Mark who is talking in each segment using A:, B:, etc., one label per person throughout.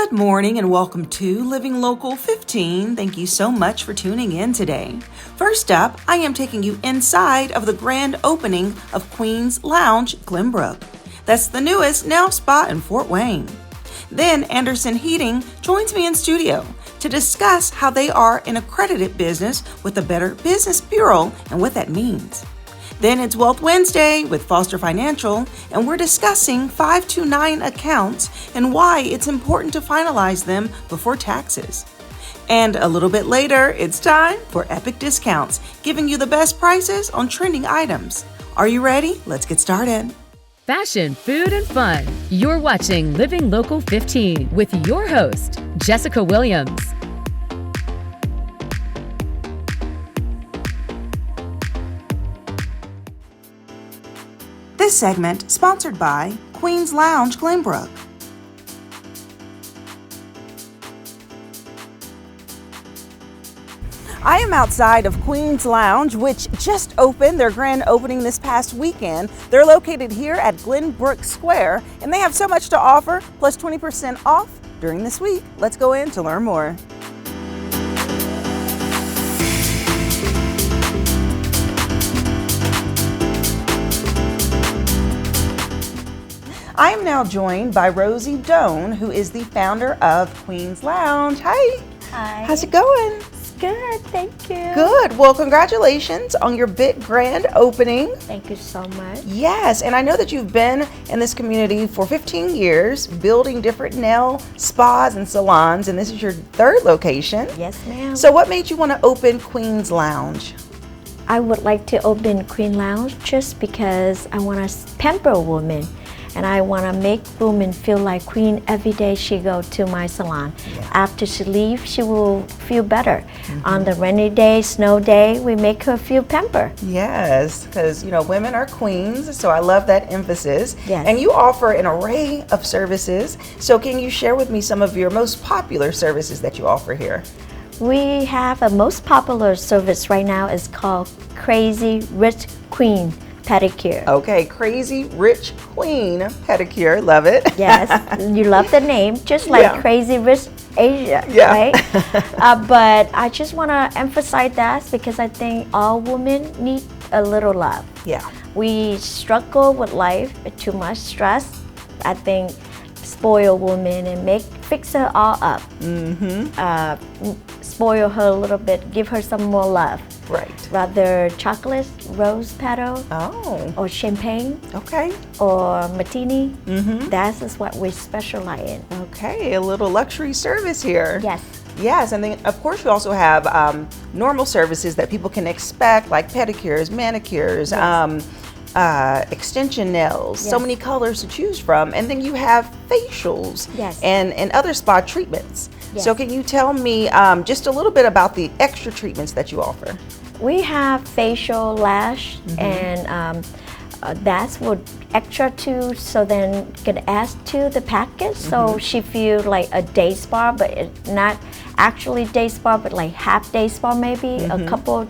A: Good morning and welcome to Living Local 15. Thank you so much for tuning in today. First up, I am taking you inside of the grand opening of Queen's Lounge, Glenbrook. That's the newest nail spa in Fort Wayne. Then Anderson Heating joins me in studio to discuss how they are an accredited business with a Better Business Bureau and what that means. Then it's Wealth Wednesday with Foster Financial, and we're discussing 529 accounts and why it's important to finalize them before taxes. And a little bit later, it's time for Epic Discounts, giving you the best prices on trending items. Are you ready? Let's get started.
B: Fashion, food, and fun. You're watching Living Local 15 with your host, Jessica Williams.
A: This segment sponsored by Queen's Lounge, Glenbrook. I am outside of Queen's Lounge, which just opened their grand opening this past weekend. They're located here at Glenbrook Square, and they have so much to offer, plus 20% off during this week. Let's go in to learn more. I am now joined by Rosie Doan, who is the founder of Queen's Lounge. Hi.
C: Hi.
A: How's it going?
C: Good, thank you.
A: Good. Well, congratulations on your big grand opening.
C: Thank you so much.
A: Yes, and I know that you've been in this community for 15 years, building different nail spas and salons, and this is your third location.
C: Yes, ma'am.
A: So what made you want to open Queen's Lounge?
C: I would like to open Queen Lounge just because I want to pamper a woman. And I want to make women feel like queen every day she go to my salon. Yeah. After she leaves, she will feel better. On the rainy day, snow day, we make her feel pampered.
A: Yes, because women are queens, so I love that emphasis.
C: Yes.
A: And you offer an array of services. So can you share with me some of your most popular services that you offer here?
C: We have a most popular service right now is called Crazy Rich Queen Pedicure.
A: Okay, Crazy Rich Queen Pedicure, love it.
C: Yes, you love the name, just like Crazy Rich Asia, right? But I just want to emphasize that because I think all women need a little love.
A: Yeah.
C: We struggle with life, with too much stress. I think spoil women and fix her all up. Spoil her a little bit, give her some more love.
A: Right.
C: Rather chocolate, rose petal, or champagne, or martini. That is what we specialize in.
A: Okay, a little luxury service here.
C: Yes.
A: Yes, and then of course you also have normal services that people can expect, like pedicures, manicures, extension nails, so many colors to choose from, and then you have facials and other spa treatments.
C: Yes.
A: So can you tell me just a little bit about the extra treatments that you offer?
C: We have facial, lash, and that's what extra too, so then can add to the package. So she feel like a day spa, but it's not actually day spa, but like half day spa maybe, a couple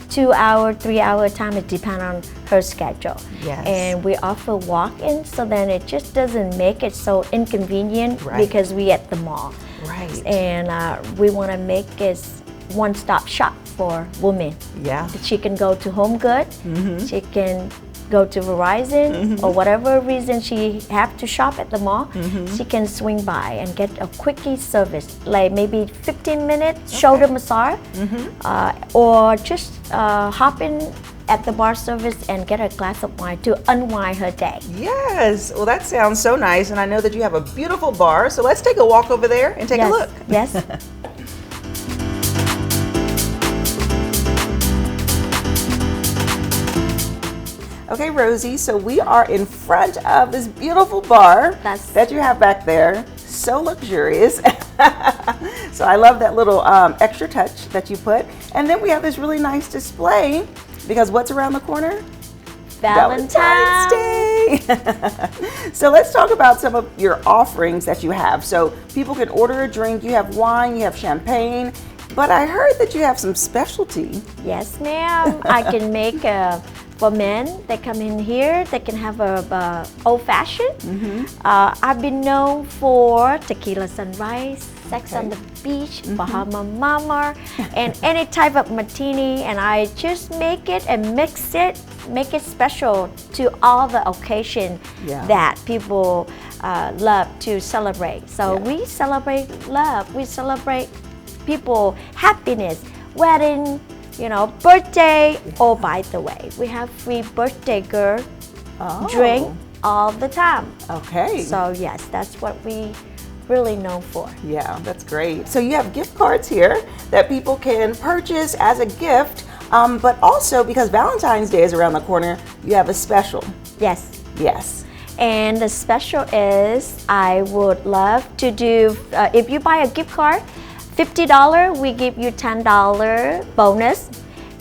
C: 2 hour, 3 hour time, it depends on her schedule.
A: Yes.
C: And we offer walk-in, so then it just doesn't make it so inconvenient because we at the mall.
A: Right.
C: And we want to make it one-stop shop for women.
A: Yeah.
C: She can go to Home Good, she can go to Verizon, or whatever reason she have to shop at the mall, she can swing by and get a quickie service, like maybe 15 minutes shoulder massage, or just hop in at the bar service and get a glass of wine to unwind her day.
A: Yes, well that sounds so nice, and I know that you have a beautiful bar, so let's take a walk over there and take a look.
C: Yes.
A: Okay, Rosie, so we are in front of this beautiful bar that you have back there. So luxurious. So I love that little extra touch that you put. And then we have this really nice display because what's around the corner?
C: Valentine's
A: Day. So let's talk about some of your offerings that you have. So people can order a drink. You have wine, you have champagne, but I heard that you have some specialty.
C: Yes, ma'am. I can make For men, they come in here, they can have a old-fashioned. I've been known for tequila sunrise, sex on the beach, Bahama Mama, and any type of martini, and I just make it and mix it, make it special to all the occasion that people love to celebrate. So we celebrate love, we celebrate people happiness, wedding, birthday. Oh, by the way, we have free birthday girl drink all the time.
A: Okay.
C: So yes, that's what we really known for.
A: Yeah, that's great. So you have gift cards here that people can purchase as a gift, but also because Valentine's Day is around the corner, you have a special.
C: Yes.
A: Yes.
C: And the special is, I would love to do, if you buy a gift card, $50, we give you $10 bonus.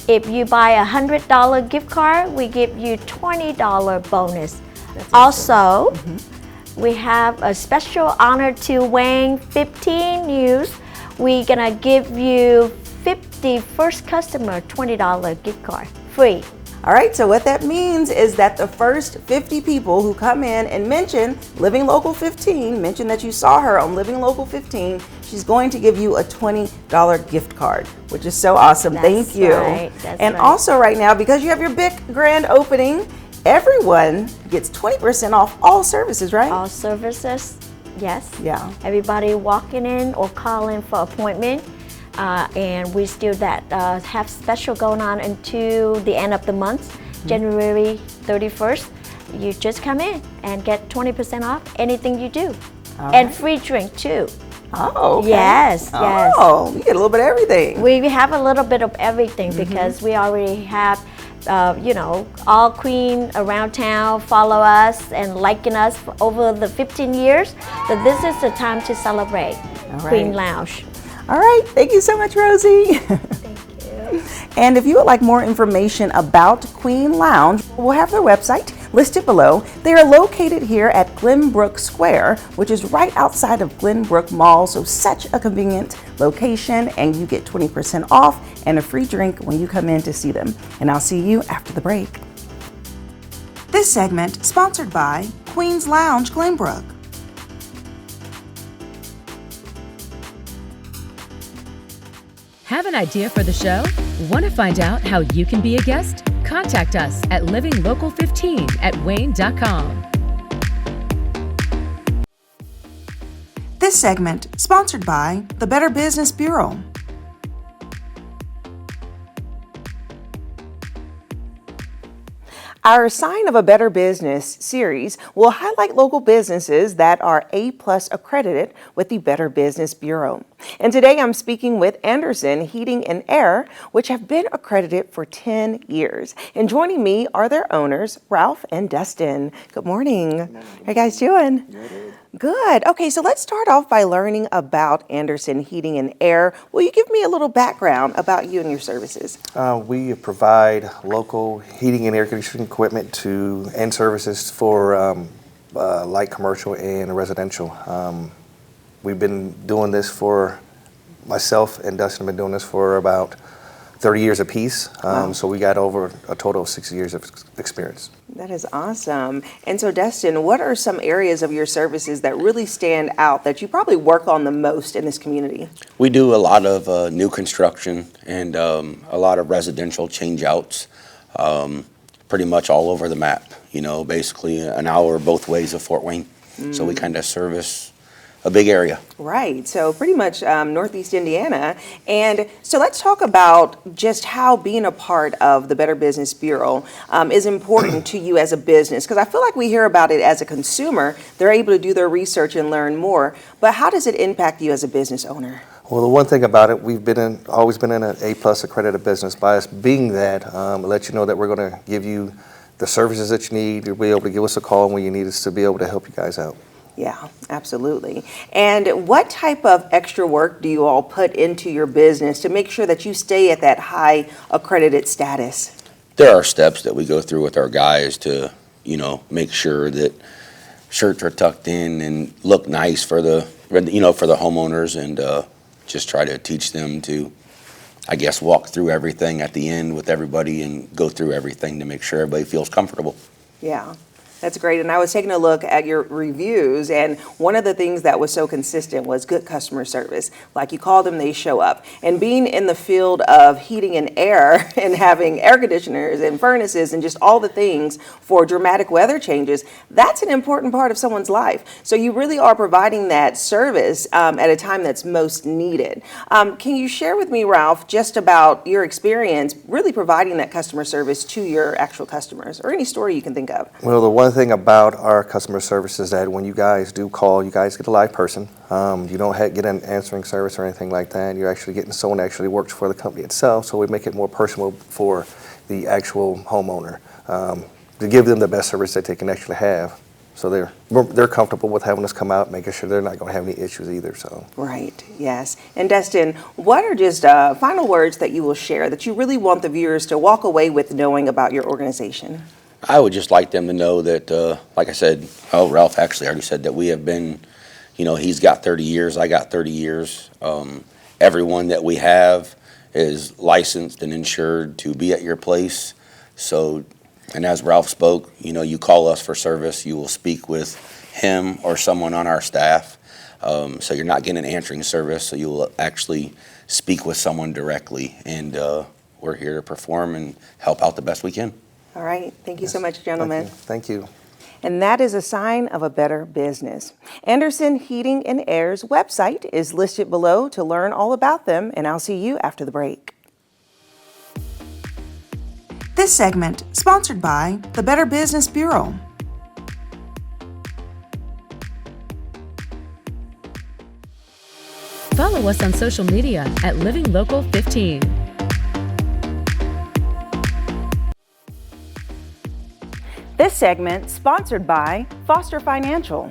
C: If you buy a $100 gift card, we give you $20 bonus.
A: That's
C: also, we have a special honor to WANE 15 News. We're gonna give you 50 first customer $20 gift card, free.
A: All right, so what that means is that the first 50 people who come in and mention Living Local 15, mention that you saw her on Living Local 15, she's going to give you a $20 gift card, which is so awesome. Thank you.
C: Right, that's
A: and
C: right.
A: also right now, because you have your big grand opening, everyone gets 20% off all services, right?
C: All services, yes.
A: Yeah.
C: Everybody walking in or calling for appointment. And we still have special going on until the end of the month, January 31st. You just come in and get 20% off anything you do. And free drink too.
A: Oh, okay.
C: Yes, yes.
A: Oh, you get a little bit of everything.
C: We have a little bit of everything because we already have, all queen around town follow us and liking us for over the 15 years. So this is the time to celebrate Queen Lounge.
A: All right, thank you so much, Rosie.
C: Thank you.
A: And if you would like more information about Queen Lounge, we'll have their website listed below. They are located here at Glenbrook Square, which is right outside of Glenbrook Mall, so such a convenient location, and you get 20% off and a free drink when you come in to see them. And I'll see you after the break. This segment sponsored by Queen's Lounge Glenbrook.
B: Have an idea for the show? Want to find out how you can be a guest? Contact us at livinglocal15@wayne.com.
A: This segment sponsored by the Better Business Bureau. Our Sign of a Better Business series will highlight local businesses that are A+ accredited with the Better Business Bureau. And today I'm speaking with Anderson Heating and Air, which have been accredited for 10 years. And joining me are their owners, Ralph and Dustin. Good morning. How are you guys doing? Good. Okay, so let's start off by learning about Anderson Heating and Air. Will you give me a little background about you and your services?
D: We provide local heating and air conditioning equipment and services for light commercial and residential. We've been doing this myself and Dustin have been doing this for about 30 years apiece.
A: Wow.
D: So we got over a total of 6 years of experience.
A: That is awesome. And so, Dustin, what are some areas of your services that really stand out that you probably work on the most in this community?
E: We do a lot of new construction and a lot of residential change-outs, pretty much all over the map, basically an hour both ways of Fort Wayne. So we kind of service a big area.
A: Right, so pretty much Northeast Indiana. And so let's talk about just how being a part of the Better Business Bureau is important to you as a business, because I feel like we hear about it as a consumer. They're able to do their research and learn more, but how does it impact you as a business owner?
D: Well, the one thing about it, we've always been in an A+ accredited business. By us being that, let you know that we're going to give you the services that you need. You'll be able to give us a call when you need us to be able to help you guys out.
A: Yeah, absolutely. And what type of extra work do you all put into your business to make sure that you stay at that high accredited status?
E: There are steps that we go through with our guys to, make sure that shirts are tucked in and look nice for the homeowners, and just try to teach them to I guess, walk through everything at the end with everybody and go through everything to make sure everybody feels comfortable.
A: Yeah. That's great. And I was taking a look at your reviews, and one of the things that was so consistent was good customer service. Like you call them, they show up. And being in the field of heating and air and having air conditioners and furnaces and just all the things for dramatic weather changes, that's an important part of someone's life. So you really are providing that service at a time that's most needed. Can you share with me, Ralph, just about your experience really providing that customer service to your actual customers, or any story you can think of?
D: Well, the one thing about our customer service is that when you guys do call, you guys get a live person. You don't get an answering service or anything like that. You're actually getting someone that actually works for the company itself, so we make it more personal for the actual homeowner to give them the best service that they can actually have. So they're comfortable with having us come out, making sure they're not going to have any issues either. So
A: Right, yes. And Dustin, what are just final words that you will share that you really want the viewers to walk away with knowing about your organization?
E: I would just like them to know that, like I said, Ralph actually already said that we have been, he's got 30 years, I got 30 years. Everyone that we have is licensed and insured to be at your place. So, and as Ralph spoke, you call us for service, you will speak with him or someone on our staff. So you're not getting an answering service, so you will actually speak with someone directly. And we're here to perform and help out the best we can.
A: All right. Thank you so much, gentlemen.
D: Thank you.
A: And that is a sign of a better business. Anderson Heating and Air's website is listed below to learn all about them, and I'll see you after the break. This segment sponsored by the Better Business Bureau.
B: Follow us on social media at Living Local 15.
A: This segment sponsored by Foster Financial.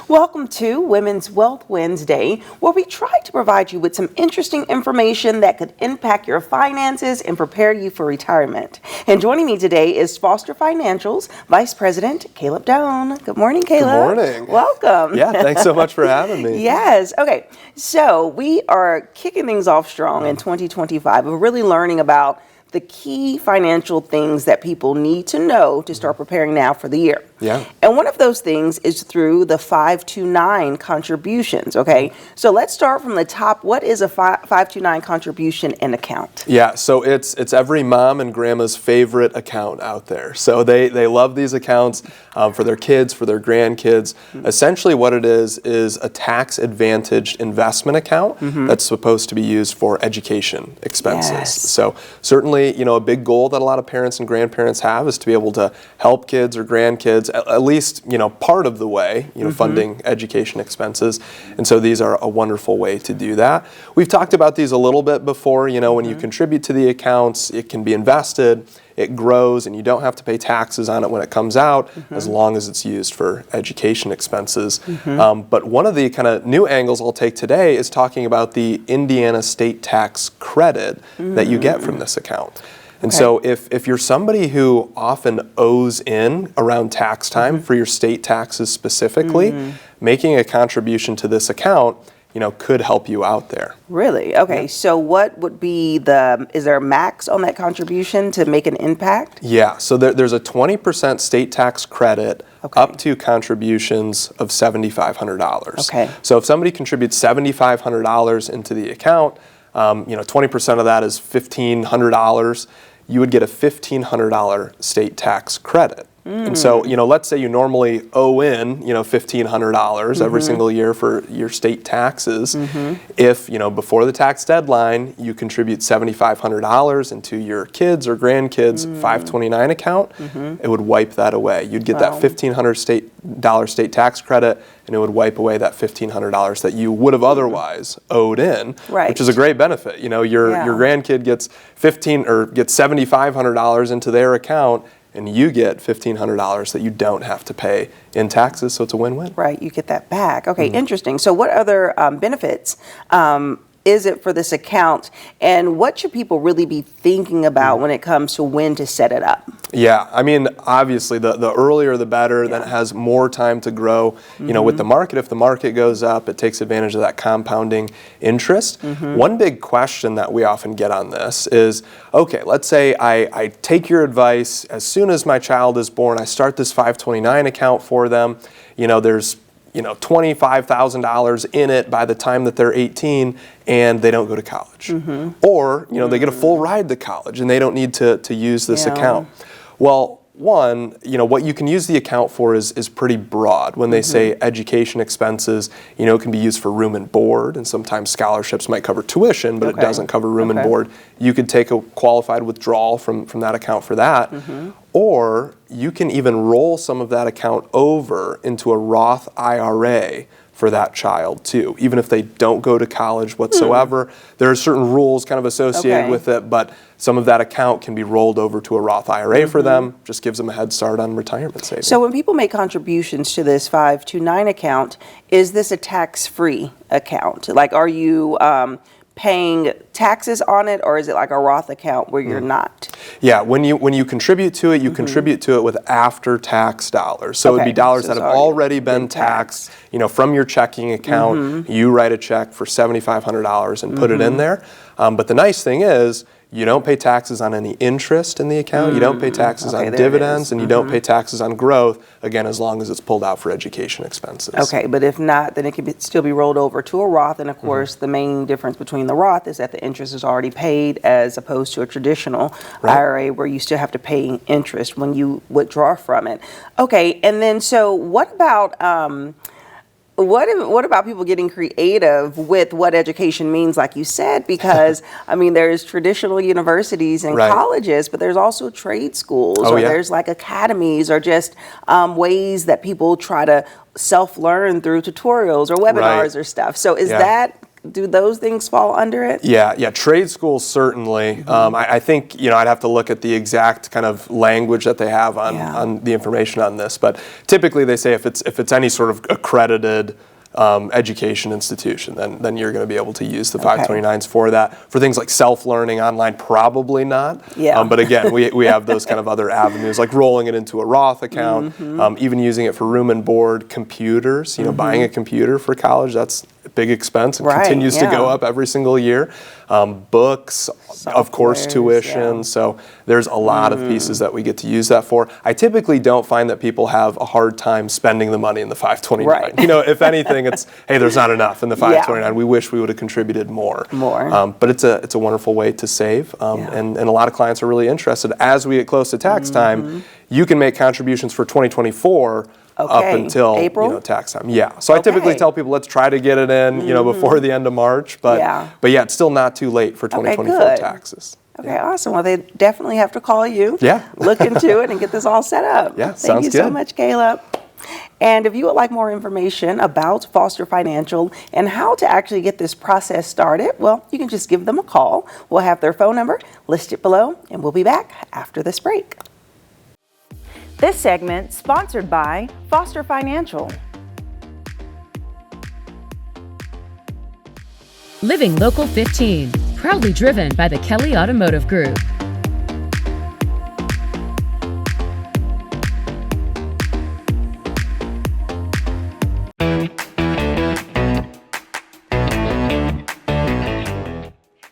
A: Welcome to Women's Wealth Wednesday, where we try to provide you with some interesting information that could impact your finances and prepare you for retirement. And joining me today is Foster Financial's Vice President, Caleb Doan. Good morning, Caleb.
F: Good morning.
A: Welcome.
F: Yeah, thanks so much for having me.
A: Yes. Okay. So we are kicking things off strong in 2025. We're really learning about the key financial things that people need to know to start preparing now for the year.
F: Yeah.
A: And one of those things is through the 529 contributions, okay? So let's start from the top. What is a 529 contribution and account?
F: Yeah, so it's every mom and grandma's favorite account out there. So they love these accounts for their kids, for their grandkids. Mm-hmm. Essentially what it is a tax-advantaged investment account that's supposed to be used for education expenses.
A: Yes.
F: So certainly, a big goal that a lot of parents and grandparents have is to be able to help kids or grandkids at least, part of the way, funding education expenses. And so these are a wonderful way to do that. We've talked about these a little bit before, when you contribute to the accounts, it can be invested, it grows, and you don't have to pay taxes on it when it comes out, as long as it's used for education expenses. But one of the kind of new angles I'll take today is talking about the Indiana state tax credit that you get from this account. And so if you're somebody who often owes in around tax time for your state taxes specifically, making a contribution to this account, could help you out there.
A: Really? Okay. So what would be is there a max on that contribution to make an impact?
F: Yeah. So there's a 20% state tax credit up to contributions of $7,500. Okay. So if somebody contributes $7,500 into the account, 20% of that is $1,500. You would get a $1,500 state tax credit. And so, let's say you normally owe in, $1,500 every single year for your state taxes. If, before the tax deadline, you contribute $7,500 into your kids or grandkids' 529 account, it would wipe that away. You'd get that $1,500 state tax credit, and it would wipe away that $1,500 that you would have otherwise owed in, which is a great benefit. Your grandkid gets $7,500 into their account, and you get $1,500 that you don't have to pay in taxes, so it's a win-win.
A: Right, you get that back. Okay, interesting. So what other benefits is it for this account, and what should people really be thinking about when it comes to when to set it up?
F: Yeah, I mean, obviously, the earlier the better. Then it has more time to grow. You know, with the market, if the market goes up, it takes advantage of that compounding interest. One big question that we often get on this is, okay, let's say I take your advice. As soon as my child is born, I start this 529 account for them. You know, there's $25,000 in it by the time that they're 18, and they don't go to college. Or, they get a full ride to college, and they don't need to use this account. Well, one, what you can use the account for is pretty broad. When they say education expenses, it can be used for room and board, and sometimes scholarships might cover tuition, but it doesn't cover room and board. You could take a qualified withdrawal from that account for that. Or you can even roll some of that account over into a Roth IRA for that child too, even if they don't go to college whatsoever. There are certain rules kind of associated with it, but some of that account can be rolled over to a Roth IRA for them. Just gives them a head start on retirement savings.
A: So when people make contributions to this 529 account, is this a tax-free account? Like, are you paying taxes on it, or is it like a Roth account where you're not?
F: Yeah, when you contribute to it, you contribute to it with after-tax dollars. So it would be dollars that have already been taxed. From your checking account, you write a check for $7,500 and put it in there. But the nice thing is, you don't pay taxes on any interest in the account. You don't pay taxes on dividends, and you don't pay taxes on growth, again, as long as it's pulled out for education expenses.
A: Okay, but if not, then it can still be rolled over to a Roth. And of course, the main difference between the Roth is that the interest is already paid, as opposed to a traditional IRA where you still have to pay interest when you withdraw from it. Okay, and then so what about what about people getting creative with what education means, like you said? Because, I mean, there's traditional universities and colleges, but there's also trade schools, or there's like academies, or just ways that people try to self-learn through tutorials or webinars or stuff. So do those things fall under it?
F: Yeah, trade schools certainly. I think I'd have to look at the exact kind of language that they have on the information on this, but typically they say if it's any sort of accredited education institution, then you're going to be able to use the 529s for that. For things like self-learning online, probably not. But again, we have those kind of other avenues, like rolling it into a Roth account, even using it for room and board, computers. Buying a computer for college, that's a big expense and continues to go up every single year. Books, of course, tuition. So there's a lot of pieces that we get to use that for. I typically don't find that people have a hard time spending the money in the 529. If anything, it's, hey, there's not enough in the 529. We wish we would have contributed more. But it's a wonderful way to save. And a lot of clients are really interested. As we get close to tax time, you can make contributions for 2024 up until
A: April?
F: Tax time. So I typically tell people, let's try to get it in before the end of March. But it's still not too late for 2024 taxes.
A: Okay, awesome. Well, they definitely have to call you. Look into it and get this all set up. Thank you so much, Caleb. And if you would like more information about Foster Financial and how to actually get this process started, well, you can just give them a call. We'll have their phone number listed below, and we'll be back after this break. This segment sponsored by Foster Financial.
B: Living Local 15, proudly driven by the Kelly Automotive Group.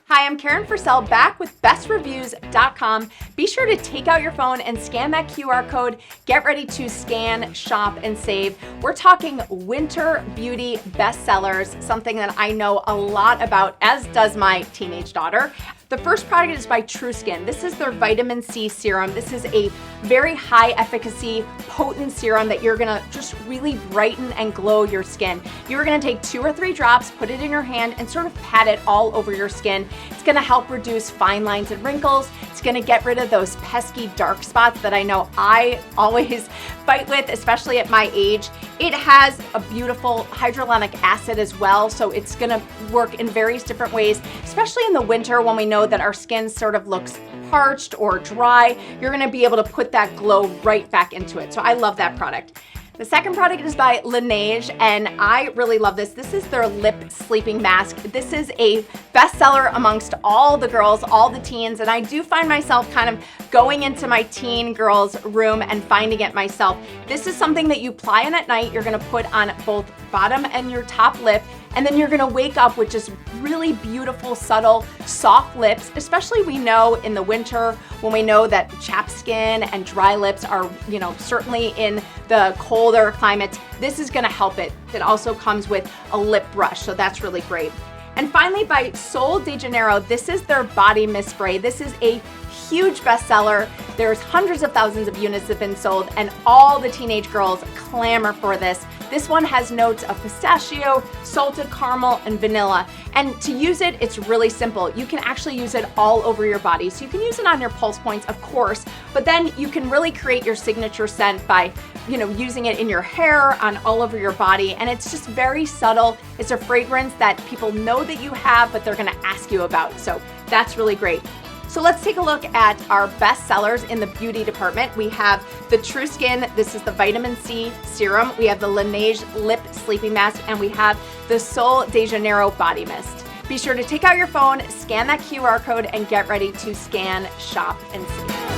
G: Hi, I'm Karen Fursell, back with bestreviews.com. Be sure to take out your phone and scan that QR code. Get ready to scan, shop, and save. We're talking winter beauty bestsellers, something that I know a lot about, as does my teenage daughter. The first product is by True Skin. This is their vitamin C serum. This is a very high efficacy, potent serum that you're gonna just really brighten and glow your skin. You're gonna take 2 or 3 drops, put it in your hand, and sort of pat it all over your skin. It's gonna help reduce fine lines and wrinkles. It's gonna get rid of those pesky dark spots that I know I always fight with, especially at my age. It has a beautiful hyaluronic acid as well, so it's gonna work in various different ways, especially in the winter when we know that our skin sort of looks parched or dry. You're gonna be able to put that glow right back into it. So I love that product. The second product is by Laneige, and I really love this. This is their lip sleeping mask. This is a bestseller amongst all the girls, all the teens, and I do find myself kind of going into my teen girls' room and finding it myself. This is something that you apply in at night. You're gonna put on both bottom and your top lip, and then you're gonna wake up with just really beautiful, subtle, soft lips, especially we know in the winter when we know that chapped skin and dry lips are, certainly in the colder climates. This is gonna help it. It also comes with a lip brush, so that's really great. And finally, by Sol de Janeiro, this is their body mist spray. This is a huge bestseller. There's hundreds of thousands of units that have been sold, and all the teenage girls clamor for this. This one has notes of pistachio, salted caramel, and vanilla. And to use it, it's really simple. You can actually use it all over your body. So you can use it on your pulse points, of course, but then you can really create your signature scent by, using it in your hair, on all over your body. And it's just very subtle. It's a fragrance that people know that you have, but they're gonna ask you about. So that's really great. So let's take a look at our best sellers in the beauty department. We have the True Skin. This is the vitamin C serum. We have the Laneige lip sleeping mask, and we have the Sol de Janeiro body mist. Be sure to take out your phone, scan that QR code, and get ready to scan, shop, and save.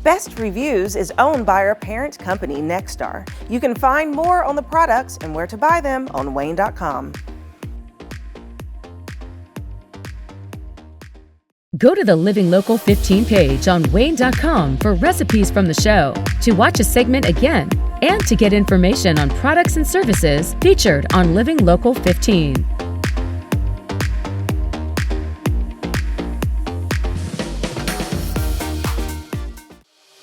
A: Best Reviews is owned by our parent company, Nexstar. You can find more on the products and where to buy them on WANE.com.
B: Go to the Living Local 15 page on WANE.com for recipes from the show, to watch a segment again, and to get information on products and services featured on Living Local 15.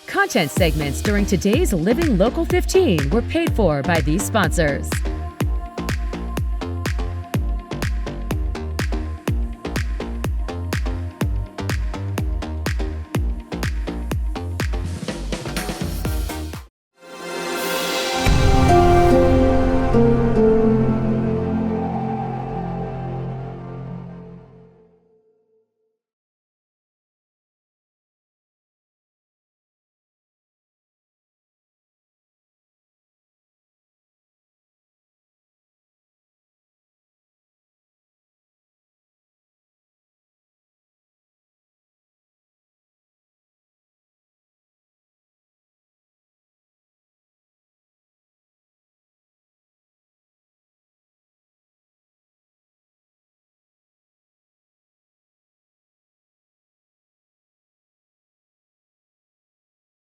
B: Content segments during today's Living Local 15 were paid for by these sponsors.